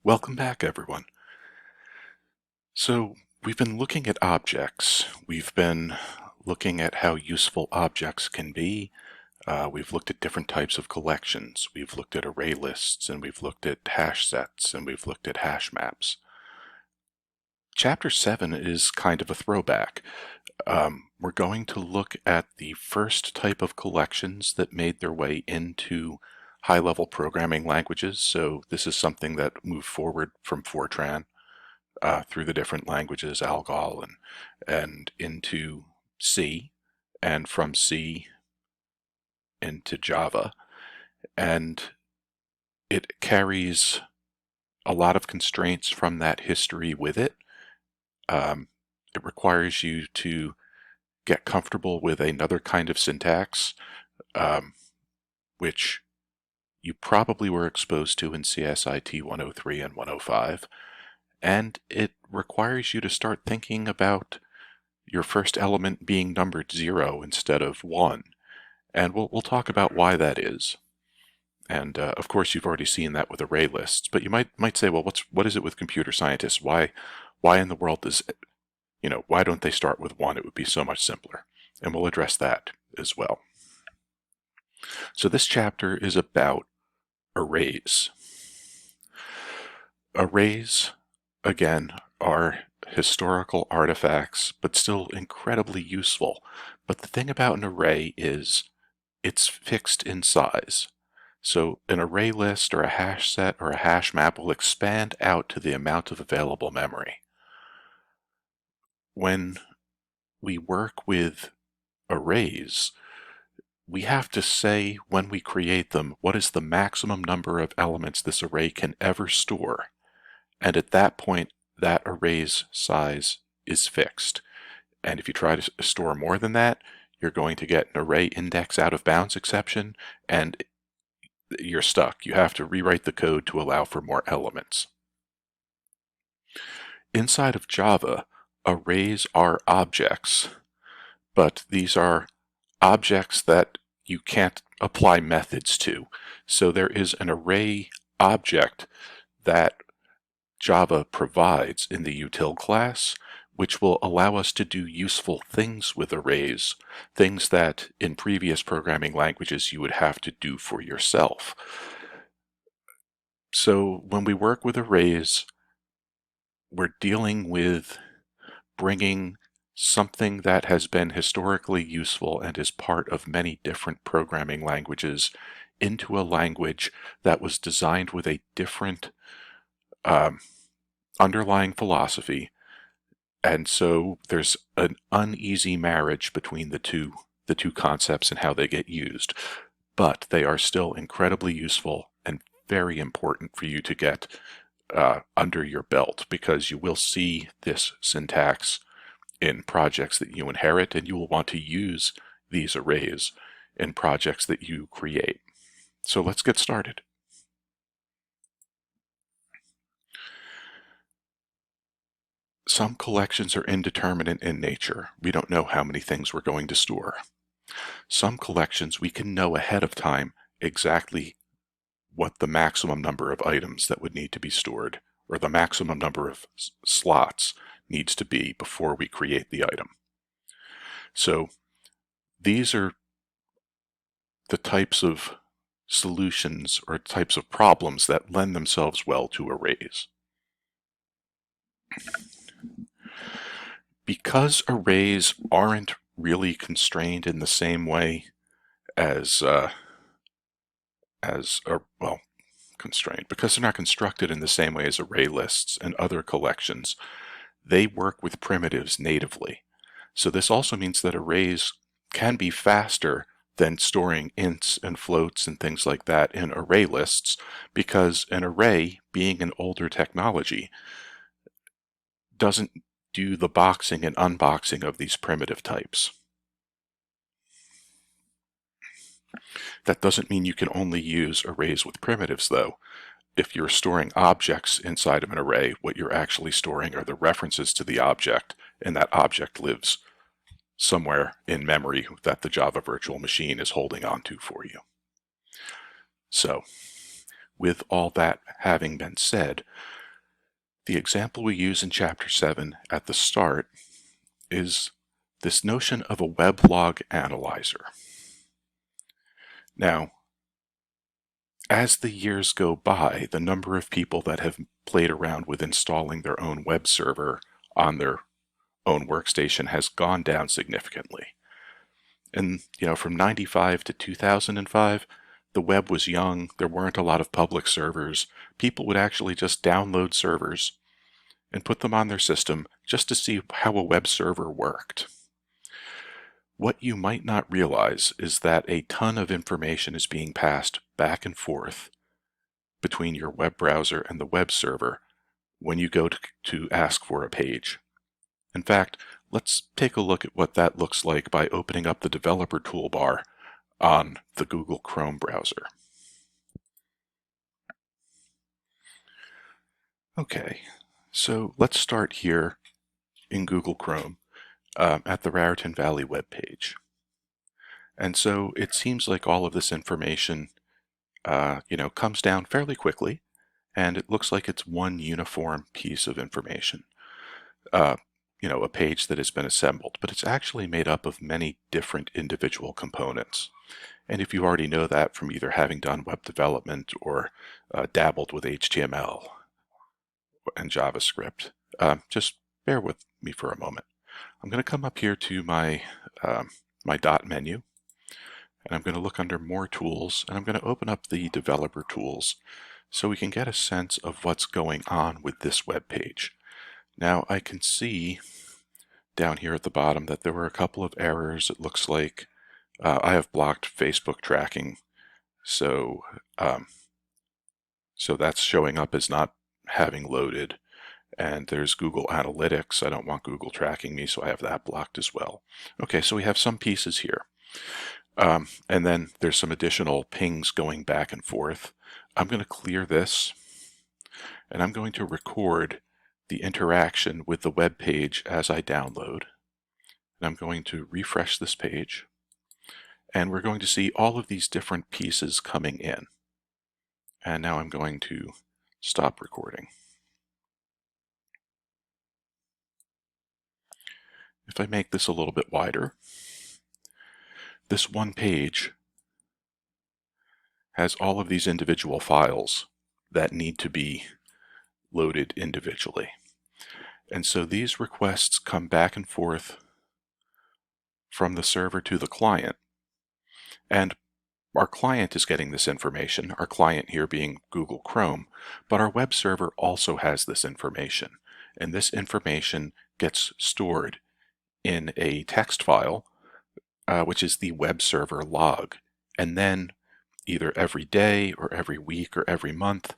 Welcome back, everyone. So we've been looking at objects. We've been looking at how useful objects can be. We've looked at different types of collections. We've looked at array lists, and we've looked at hash sets, and we've looked at hash maps. Chapter 7 is kind of a throwback. We're going to look at the first type of collections that made their way into high-level programming languages. So this is something that moved forward from Fortran through the different languages, Algol and into C, and from C into Java. And it carries a lot of constraints from that history with it. It requires you to get comfortable with another kind of syntax, which you probably were exposed to in CSIT 103 and 105. And it requires you to start thinking about your first element being numbered 0 instead of 1. And we'll talk about why that is. And of course, you've already seen that with array lists. But you might say, well, what is it with computer scientists? Why in the world does why don't they start with 1? It would be so much simpler. And we'll address that as well. So this chapter is about arrays. Arrays, again, are historical artifacts, but still incredibly useful. But the thing about an array is it's fixed in size. So an array list or a hash set or a hash map will expand out to the amount of available memory. When we work with arrays, we have to say when we create them, what is the maximum number of elements this array can ever store? And at that point, that array's size is fixed. And if you try to store more than that, you're going to get an array index out of bounds exception, and you're stuck. You have to rewrite the code to allow for more elements. Inside of Java, arrays are objects, but these are objects that you can't apply methods to. So there is an array object that Java provides in the util class, which will allow us to do useful things with arrays, things that in previous programming languages you would have to do for yourself. So when we work with arrays, we're dealing with bringing something that has been historically useful and is part of many different programming languages into a language that was designed with a different underlying philosophy. And so there's an uneasy marriage between the two concepts and how they get used. But they are still incredibly useful and very important for you to get under your belt, because you will see this syntax in projects that you inherit, and you will want to use these arrays in projects that you create. So let's get started. Some collections are indeterminate in nature. We don't know how many things we're going to store. Some collections we can know ahead of time exactly what the maximum number of items that would need to be stored, or the maximum number of slots needs to be before we create the item. So these are the types of solutions or types of problems that lend themselves well to arrays. Because arrays aren't really constrained in the same way as constrained, because they're not constructed in the same way as array lists and other collections, they work with primitives natively. So this also means that arrays can be faster than storing ints and floats and things like that in array lists, because an array, being an older technology, doesn't do the boxing and unboxing of these primitive types. That doesn't mean you can only use arrays with primitives, though. If you're storing objects inside of an array, what you're actually storing are the references to the object, and that object lives somewhere in memory that the Java virtual machine is holding onto for you. So with all that having been said, the example we use in Chapter 7 at the start is this notion of a weblog analyzer. Now, as the years go by, the number of people that have played around with installing their own web server on their own workstation has gone down significantly. And, from 95 to 2005, the web was young, there weren't a lot of public servers. People would actually just download servers and put them on their system just to see how a web server worked. What you might not realize is that a ton of information is being passed back and forth between your web browser and the web server when you go to ask for a page. In fact, let's take a look at what that looks like by opening up the developer toolbar on the Google Chrome browser. Okay, so let's start here in Google Chrome at the Raritan Valley web page. And so it seems like all of this information comes down fairly quickly, and it looks like it's one uniform piece of information. A page that has been assembled, but it's actually made up of many different individual components. And if you already know that from either having done web development or dabbled with HTML and JavaScript, just bear with me for a moment. I'm going to come up here to my my dot menu, and I'm going to look under More Tools, and I'm going to open up the Developer Tools so we can get a sense of what's going on with this web page. Now I can see down here at the bottom that there were a couple of errors. It looks like I have blocked Facebook tracking, so that's showing up as not having loaded. And there's Google Analytics. I don't want Google tracking me, so I have that blocked as well. Okay, so we have some pieces here. And then there's some additional pings going back and forth. I'm going to clear this, and I'm going to record the interaction with the web page as I download. And I'm going to refresh this page, and we're going to see all of these different pieces coming in. And now I'm going to stop recording. If I make this a little bit wider, this one page has all of these individual files that need to be loaded individually. And so these requests come back and forth from the server to the client. And our client is getting this information, our client here being Google Chrome, but our web server also has this information. And this information gets stored in a text file, which is the web server log. And then either every day or every week or every month,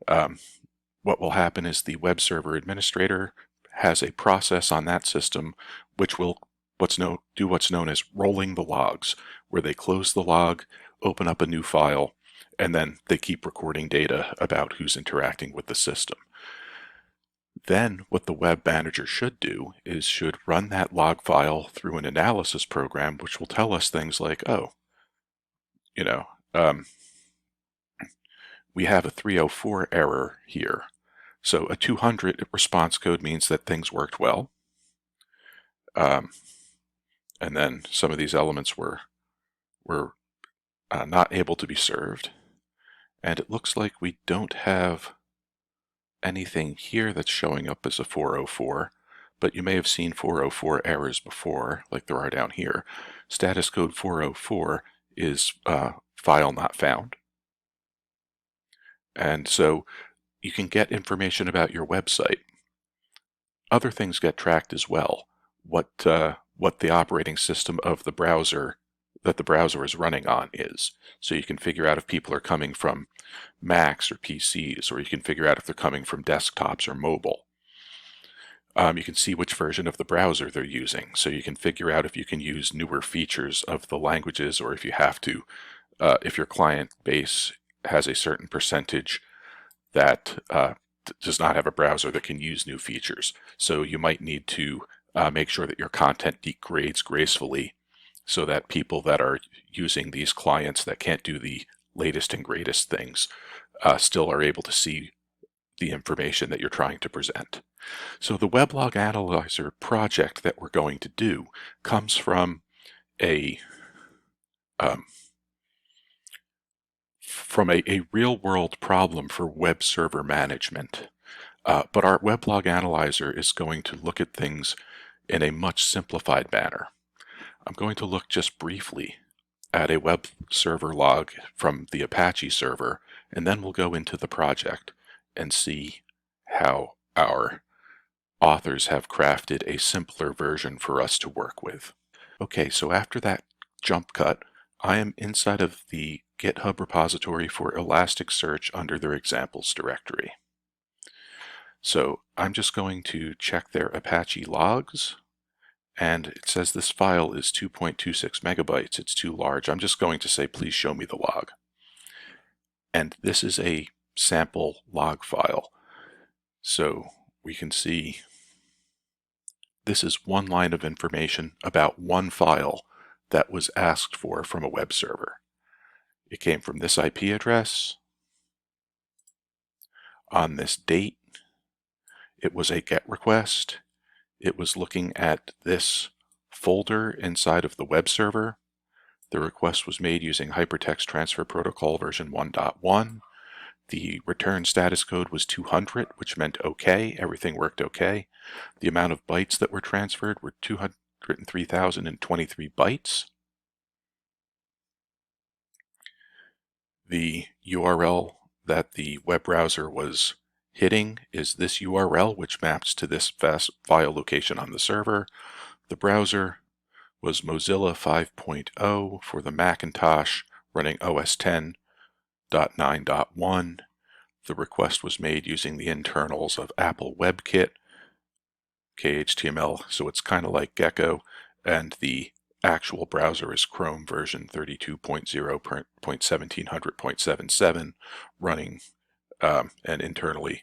what will happen is the web server administrator has a process on that system which will do what's known as rolling the logs, where they close the log, open up a new file, and then they keep recording data about who's interacting with the system. Then what the web manager should do is should run that log file through an analysis program, which will tell us things like, we have a 304 error here. So a 200 response code means that things worked well. And then some of these elements were not able to be served. And it looks like we don't have anything here that's showing up as a 404, but you may have seen 404 errors before, like there are down here. Status code 404 is file not found. And so you can get information about your website. Other things get tracked as well. What the operating system of the browser that the browser is running on is. So you can figure out if people are coming from Macs or PCs, or you can figure out if they're coming from desktops or mobile. You can see which version of the browser they're using, so you can figure out if you can use newer features of the languages, or if you have to, if your client base has a certain percentage that does not have a browser that can use new features. So you might need to make sure that your content degrades gracefully, so that people that are using these clients that can't do the latest and greatest things still are able to see the information that you're trying to present. So the weblog analyzer project that we're going to do comes from a real-world problem for web server management. But our weblog analyzer is going to look at things in a much simplified manner. I'm going to look just briefly at a web server log from the Apache server, and then we'll go into the project and see how our authors have crafted a simpler version for us to work with. Okay, so after that jump cut, I am inside of the GitHub repository for Elasticsearch under their examples directory. So I'm just going to check their Apache logs, and it says this file is 2.26 megabytes. It's too large. I'm just going to say, please show me the log. And this is a sample log file. So we can see this is one line of information about one file that was asked for from a web server. It came from this IP address on this date. It was a GET request. It was looking at this folder inside of the web server. The request was made using Hypertext Transfer Protocol version 1.1. The return status code was 200, which meant OK. Everything worked OK. The amount of bytes that were transferred were 203,023 bytes. The URL that the web browser was hitting is this URL, which maps to this file location on the server. The browser was Mozilla 5.0 for the Macintosh running OS 10.9.1. The request was made using the internals of Apple WebKit, KHTML, so it's kind of like Gecko, and the actual browser is Chrome version 32.0.1700.77 running and internally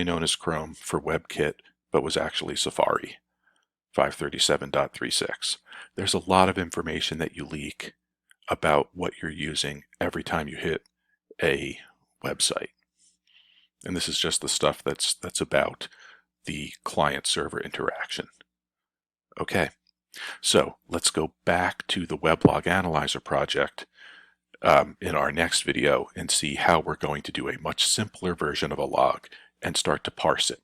known as Chrome for WebKit, but was actually Safari 537.36. There's a lot of information that you leak about what you're using every time you hit a website. And this is just the stuff that's about the client-server interaction. Okay, so let's go back to the weblog analyzer project in our next video and see how we're going to do a much simpler version of a log and start to parse it.